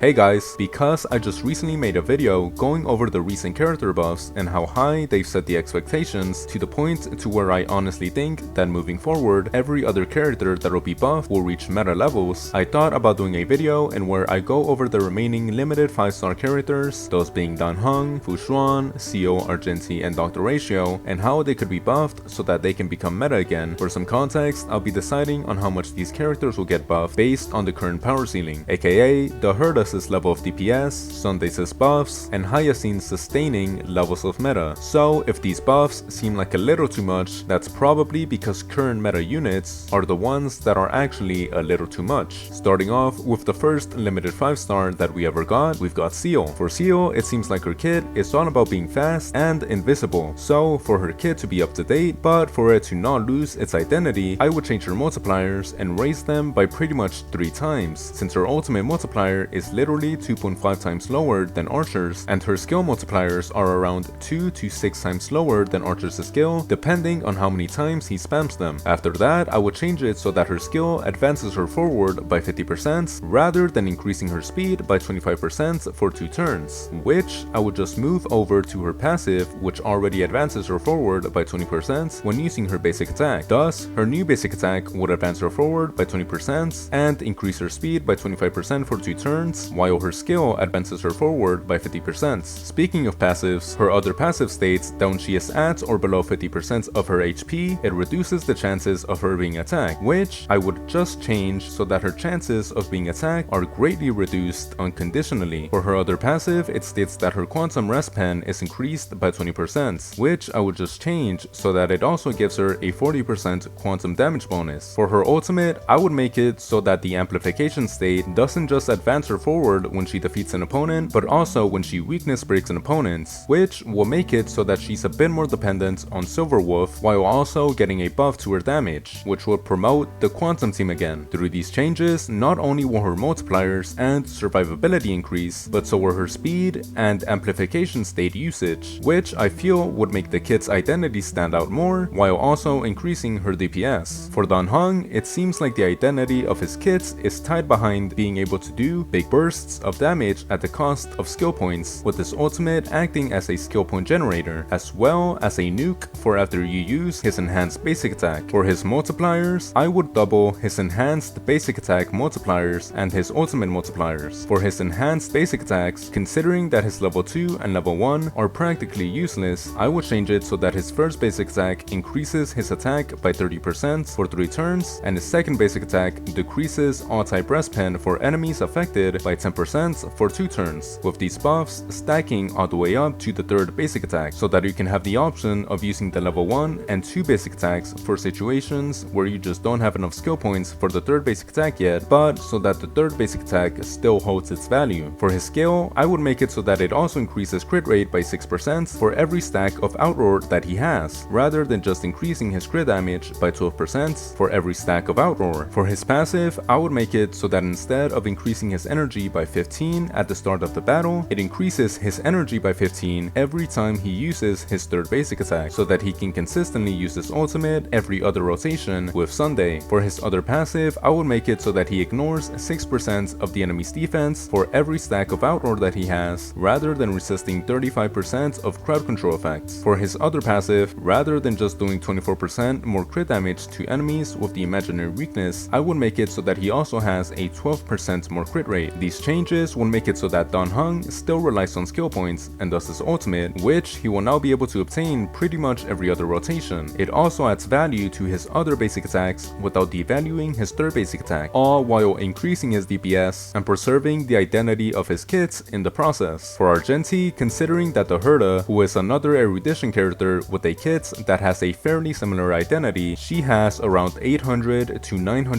Hey guys, because I just recently made a video going over the recent character buffs and how high they've set the expectations to the point to where I honestly think that moving forward, every other character that'll be buffed will reach meta levels, I thought about doing a video in where I go over the remaining limited 5-star characters, those being Dan Heng, Xuan, Seele, Argenti, and Dr.Ratio, and how they could be buffed so that they can become meta again. For some context, I'll be deciding on how much these characters will get buffed based on the current power ceiling, aka the Hurda's level of DPS, Sunday's buffs, and Hyacinth's sustaining levels of meta. So if these buffs seem like a little too much, that's probably because current meta units are the ones that are actually a little too much. Starting off with the first limited 5-star that we ever got, we've got Seele. For Seele, it seems like her kit is all about being fast and invisible. So for her kit to be up to date, but for it to not lose its identity, I would change her multipliers and raise them by pretty much 3 times, since her ultimate multiplier is literally 2.5 times lower than Archer's, and her skill multipliers are around 2 to 6 times lower than Archer's skill, depending on how many times he spams them. After that, I would change it so that her skill advances her forward by 50% rather than increasing her speed by 25% for 2 turns, which I would just move over to her passive, which already advances her forward by 20% when using her basic attack. Thus, her new basic attack would advance her forward by 20% and increase her speed by 25% for 2 turns, while her skill advances her forward by 50%. Speaking of passives, her other passive states that when she is at or below 50% of her HP, it reduces the chances of her being attacked, which I would just change so that her chances of being attacked are greatly reduced unconditionally. For her other passive, it states that her quantum rest pen is increased by 20%, which I would just change so that it also gives her a 40% quantum damage bonus. For her ultimate, I would make it so that the amplification state doesn't just advance her forward when she defeats an opponent, but also when she weakness breaks an opponent, which will make it so that she's a bit more dependent on Silver Wolf while also getting a buff to her damage, which will promote the Quantum team again. Through these changes, not only will her multipliers and survivability increase, but so will her speed and amplification state usage, which I feel would make the kit's identity stand out more while also increasing her DPS. For Dan Heng, it seems like the identity of his kit is tied behind being able to do big bursts of damage at the cost of skill points, with his ultimate acting as a skill point generator, as well as a nuke for after you use his enhanced basic attack. For his multipliers, I would double his enhanced basic attack multipliers and his ultimate multipliers. For his enhanced basic attacks, considering that his level 2 and level 1 are practically useless, I would change it so that his first basic attack increases his attack by 30% for 3 turns, and his second basic attack decreases all-type rest pen for enemies affected by 10% for 2 turns, with these buffs stacking all the way up to the third basic attack, so that you can have the option of using the level 1 and 2 basic attacks for situations where you just don't have enough skill points for the third basic attack yet, but so that the third basic attack still holds its value. For his skill, I would make it so that it also increases crit rate by 6% for every stack of Outroar that he has, rather than just increasing his crit damage by 12% for every stack of Outroar. For his passive, I would make it so that instead of increasing his energy by 15 at the start of the battle, it increases his energy by 15 every time he uses his third basic attack, so that he can consistently use his ultimate every other rotation with Sunday. For his other passive, I would make it so that he ignores 6% of the enemy's defense for every stack of Outroar that he has, rather than resisting 35% of crowd control effects. For his other passive, rather than just doing 24% more crit damage to enemies with the imaginary weakness, I would make it so that he also has a 12% more crit rate. These changes will make it so that Dan Heng still relies on skill points and thus his ultimate, which he will now be able to obtain pretty much every other rotation. It also adds value to his other basic attacks without devaluing his third basic attack, all while increasing his DPS and preserving the identity of his kits in the process. For Argenti, considering that the Hurda, who is another erudition character with a kit that has a fairly similar identity, she has around 800 to 900%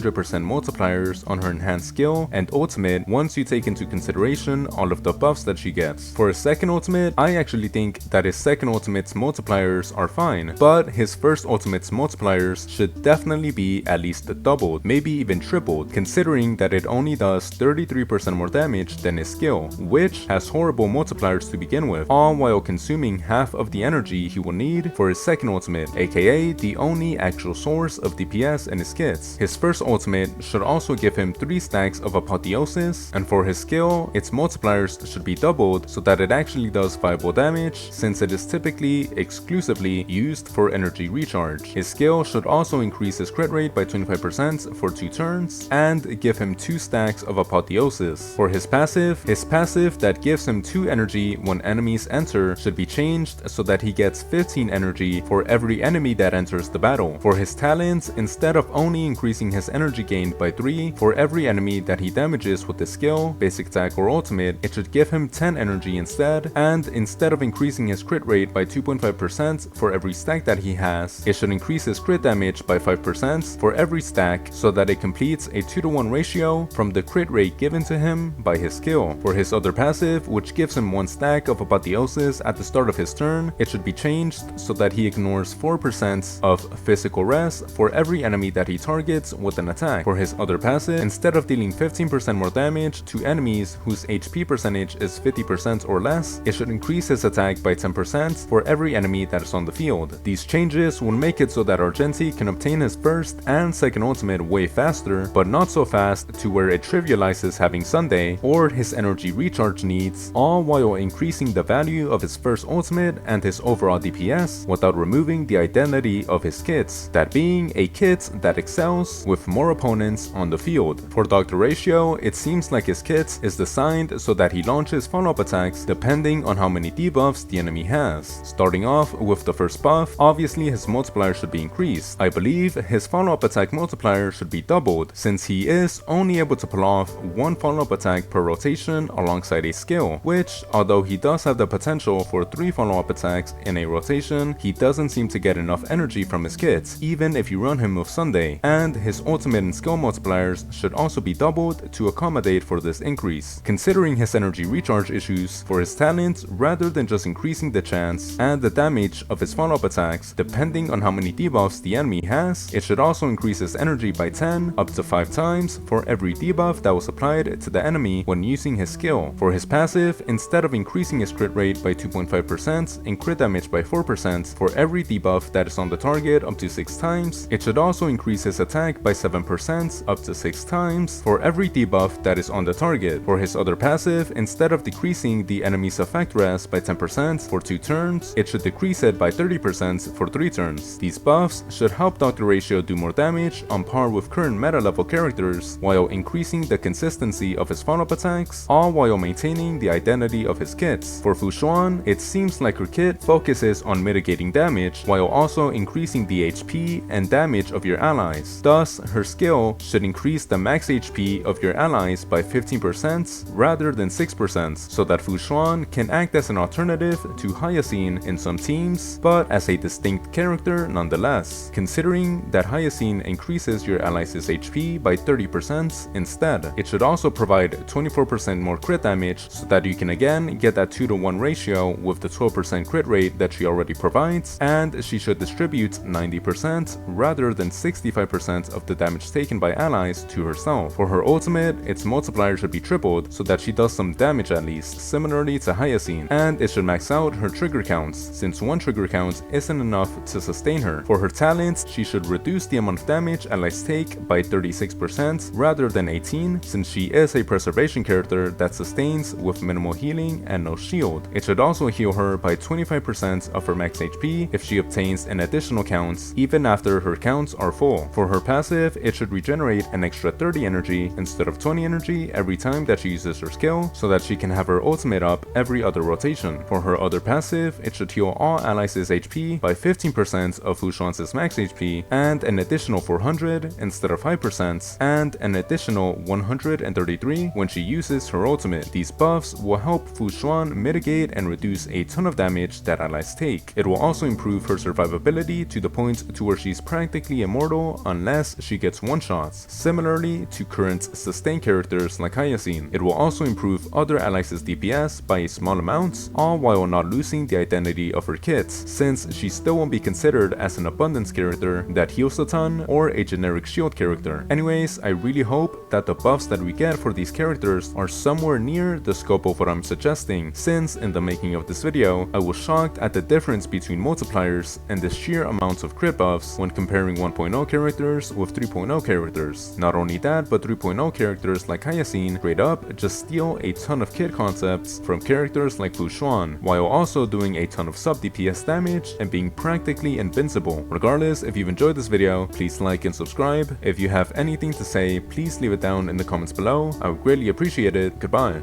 multipliers on her enhanced skill and ultimate once you take into consideration all of the buffs that she gets. For his second ultimate, I actually think that his second ultimate's multipliers are fine, but his first ultimate's multipliers should definitely be at least doubled, maybe even tripled, considering that it only does 33% more damage than his skill, which has horrible multipliers to begin with, all while consuming half of the energy he will need for his second ultimate, aka the only actual source of DPS in his kits. His first ultimate should also give him 3 stacks of Apotheosis, and for his skill, its multipliers should be doubled so that it actually does viable damage, since it is typically exclusively used for energy recharge. His skill should also increase his crit rate by 25% for 2 turns, and give him 2 stacks of apotheosis. For his passive that gives him 2 energy when enemies enter should be changed so that he gets 15 energy for every enemy that enters the battle. For his talents, instead of only increasing his energy gained by 3 for every enemy that he damages with his skill, basic attack or ultimate, it should give him 10 energy instead, and instead of increasing his crit rate by 2.5% for every stack that he has, it should increase his crit damage by 5% for every stack so that it completes a 2-to-1 ratio from the crit rate given to him by his skill. For his other passive, which gives him 1 stack of apotheosis at the start of his turn, it should be changed so that he ignores 4% of physical res for every enemy that he targets with an attack. For his other passive, instead of dealing 15% more damage to enemies whose HP percentage is 50% or less, it should increase his attack by 10% for every enemy that is on the field. These changes will make it so that Argenti can obtain his first and second ultimate way faster, but not so fast to where it trivializes having Sunday or his energy recharge needs, all while increasing the value of his first ultimate and his overall DPS without removing the identity of his kits, that being a kit that excels with more opponents on the field. For Dr.Ratio, it seems like his kit is designed so that he launches follow-up attacks depending on how many debuffs the enemy has. Starting off with the first buff, obviously his multiplier should be increased. I believe his follow-up attack multiplier should be doubled, since he is only able to pull off 1 follow-up attack per rotation alongside a skill, which, although he does have the potential for 3 follow-up attacks in a rotation, he doesn't seem to get enough energy from his kits, even if you run him with Sunday, and his ultimate and skill multipliers should also be doubled to accommodate for this increase. Considering his energy recharge issues, for his talents, rather than just increasing the chance and the damage of his follow-up attacks depending on how many debuffs the enemy has, it should also increase his energy by 10 up to 5 times for every debuff that was applied to the enemy when using his skill. For his passive, instead of increasing his crit rate by 2.5% and crit damage by 4% for every debuff that is on the target up to 6 times, it should also increase his attack by 7% up to 6 times for every debuff that is on the target. For his other passive, instead of decreasing the enemy's effect res by 10% for 2 turns, it should decrease it by 30% for 3 turns. These buffs should help Dr.Ratio do more damage on par with current meta level characters while increasing the consistency of his follow-up attacks, all while maintaining the identity of his kits. For Xuan, it seems like her kit focuses on mitigating damage while also increasing the HP and damage of your allies. Thus, her skill should increase the max HP of your allies by 15% rather than 6%, so that Xuan can act as an alternative to Hyacinth in some teams, but as a distinct character nonetheless, considering that Hyacinth increases your allies' HP by 30% instead. It should also provide 24% more crit damage so that you can again get that 2-to-1 ratio with the 12% crit rate that she already provides, and she should distribute 90% rather than 65% of the damage taken by allies to herself. For her ultimate, its multiplier should be tripled so that she does some damage at least, similarly to Hyacinth, and it should max out her trigger counts, since 1 trigger count isn't enough to sustain her. For her talents, she should reduce the amount of damage allies take by 36% rather than 18, since she is a preservation character that sustains with minimal healing and no shield. It should also heal her by 25% of her max HP if she obtains an additional count even after her counts are full. For her passive, it should regenerate an extra 30 energy instead of 20 energy every time that she uses her skill, so that she can have her ultimate up every other rotation. For her other passive, it should heal all allies' HP by 15% of Xuan's max HP, and an additional 400 instead of 5%, and an additional 133 when she uses her ultimate. These buffs will help Xuan mitigate and reduce a ton of damage that allies take. It will also improve her survivability to the point to where she's practically immortal unless she gets one-shots, similarly to current sustained characters like Hyacinth. It will also improve other allies' DPS by a small amount, all while not losing the identity of her kits, since she still won't be considered as an abundance character that heals a ton or a generic shield character. Anyways, I really hope that the buffs that we get for these characters are somewhere near the scope of what I'm suggesting, since in the making of this video, I was shocked at the difference between multipliers and the sheer amounts of crit buffs when comparing 1.0 characters with 3.0 characters. Not only that, but 3.0 characters like Hyacinth scene, straight up just steal a ton of kit concepts from characters like Xuan, while also doing a ton of sub DPS damage and being practically invincible. Regardless, if you've enjoyed this video, please like and subscribe. If you have anything to say, please leave it down in the comments below. I would greatly appreciate it. Goodbye.